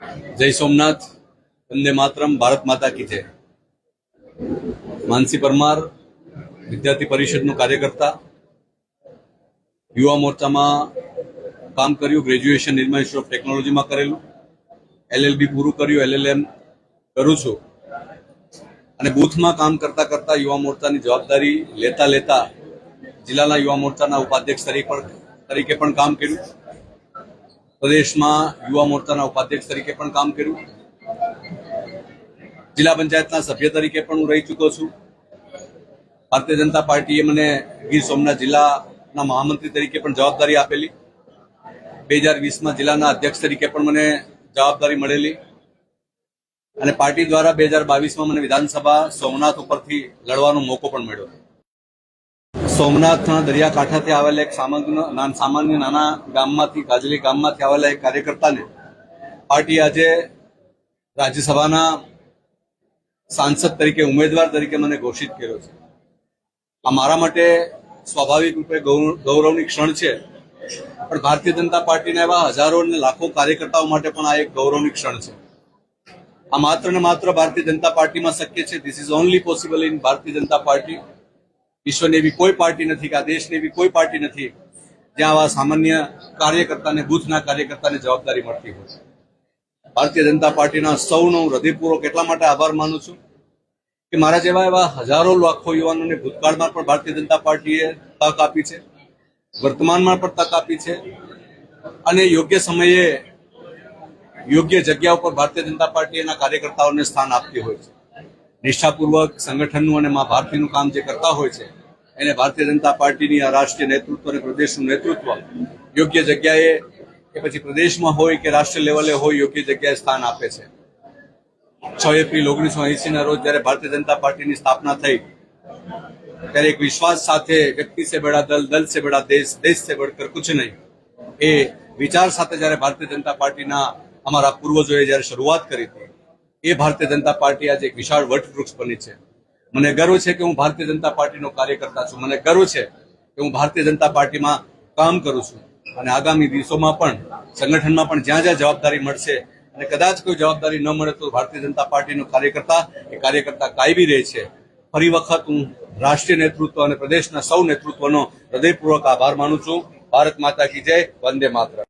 जय सोमनाथ, वंदे मातरम, भारत माता की जय। मानसी परमार, विद्यार्थी परिषदનો કાર્યકર્તા, યુવા મોરચામાં કામ કર્યું, ગ્રેજ્યુએશન નિર્મલ ઇન્સ્ટિટ્યૂટ ઓફ ટેકનોલોજીમાં કરેલું, LLB પૂરું કર્યું, LLM કરું છું અને બૂથમાં કામ કરતા કરતા યુવા મોરચાની જવાબદારી લેતા લેતા જિલ્લાના યુવા મોરચાના ઉપાધ્યક્ષ તરીકે પણ કામ કર્યું, પ્રદેશમાં યુવા મોરચાના ઉપાધ્યક્ષ તરીકે પણ કામ કર્યું, જિલ્લા પંચાયતના સભ્ય તરીકે પણ હું રહી ચૂક્યો છું। ભારતીય જનતા પાર્ટીએ મને ગીર સોમનાથ જિલ્લાના મહામંત્રી તરીકે પણ જવાબદારી આપેલી, 2020માં જિલ્લાના અધ્યક્ષ તરીકે પણ મને જવાબદારી મળેલી અને પાર્ટી દ્વારા 2022માં મને વિધાનસભા સોમનાથ ઉપરથી લડવાનો મોકો પણ મળ્યો। સોમનાથના દરિયાકાંઠાથી આવેલા એક સામાન્ય નાના ગામમાંથી, કાજલી ગામમાંથી આવેલા એક કાર્યકર્તાને પાર્ટી આજે રાજ્યસભાના સાંસદ તરીકે, ઉમેદવાર તરીકે મને ઘોષિત કર્યો છે। આ મારા માટે સ્વાભાવિક રૂપે ગૌરવની ક્ષણ છે, પણ ભારતીય જનતા પાર્ટીના એવા હજારો અને લાખો કાર્યકર્તાઓ માટે પણ આ એક ગૌરવની ક્ષણ છે। આ માત્ર ને માત્ર ભારતીય જનતા પાર્ટીમાં શક્ય છે। This is only possible in Bharatiya Janata party. વિશ્વની એવી કોઈ પાર્ટી નથી કે આ દેશની એવી કોઈ પાર્ટી નથી જ્યાં આવા સામાન્ય કાર્યકર્તાને, બૂથના કાર્યકર્તાને જવાબદારી મળતી હોય। ભારતીય જનતા પાર્ટીના સૌનો હૃદયપૂર્વક એટલા માટે આભાર માનું છું કે મારા જેવા એવા હજારો લાખો યુવાનોને ભૂતકાળમાં પણ ભારતીય જનતા પાર્ટીએ તક આપી છે, વર્તમાનમાં પણ તક આપી છે અને યોગ્ય સમયે યોગ્ય જગ્યા ઉપર ભારતીય જનતા પાર્ટી એના કાર્યકર્તાઓને સ્થાન આપતી હોય છે। નિષ્ઠાપૂર્વક સંગઠનનું અને મા ભારતીનું કામ જે કરતા હોય છે એને ભારતીય જનતા પાર્ટીની આ રાષ્ટ્રીય નેતૃત્વ અને પ્રદેશનું નેતૃત્વ યોગ્ય જગ્યાએ, કે પછી પ્રદેશમાં હોય કે રાષ્ટ્રીય લેવલે હોય, યોગ્ય જગ્યાએ સ્થાન આપે છે। 6 એપ્રિલ 1980ના રોજ જ્યારે ભારતીય જનતા પાર્ટીની સ્થાપના થઈ ત્યારે એક વિશ્વાસ સાથે વ્યક્તિ સે બડા દલ, દલ સે બડા દેશ, દેશ સે બઢકર કુછ નહીં, એ વિચાર સાથે જ્યારે ભારતીય જનતા પાર્ટીના અમારા પૂર્વજોએ જ્યારે શરૂઆત કરી હતી, એ ભારતીય જનતા પાર્ટી આજે એક વિશાળ વટવૃક્ષ બની છે। મને ગર્વ છે કે હું ભારતીય જનતા પાર્ટીનો કાર્યકર્તા છું, મને ગર્વ છે કે હું ભારતીય જનતા પાર્ટીમાં કામ કરું છું અને આગામી દિવસોમાં પણ સંગઠનમાં પણ જ્યાં જ્યાં જવાબદારી મળશે અને કદાચ કોઈ જવાબદારી ન મળે તો ભારતીય જનતા પાર્ટીનો કાર્યકર્તા કાયમી રહે છે। ફરી વખત હું રાષ્ટ્રીય નેતૃત્વ અને પ્રદેશના સૌ નેતૃત્વનો હૃદયપૂર્વક આભાર માનું છું। ભારત માતા કી જય, વંદે માતરમ।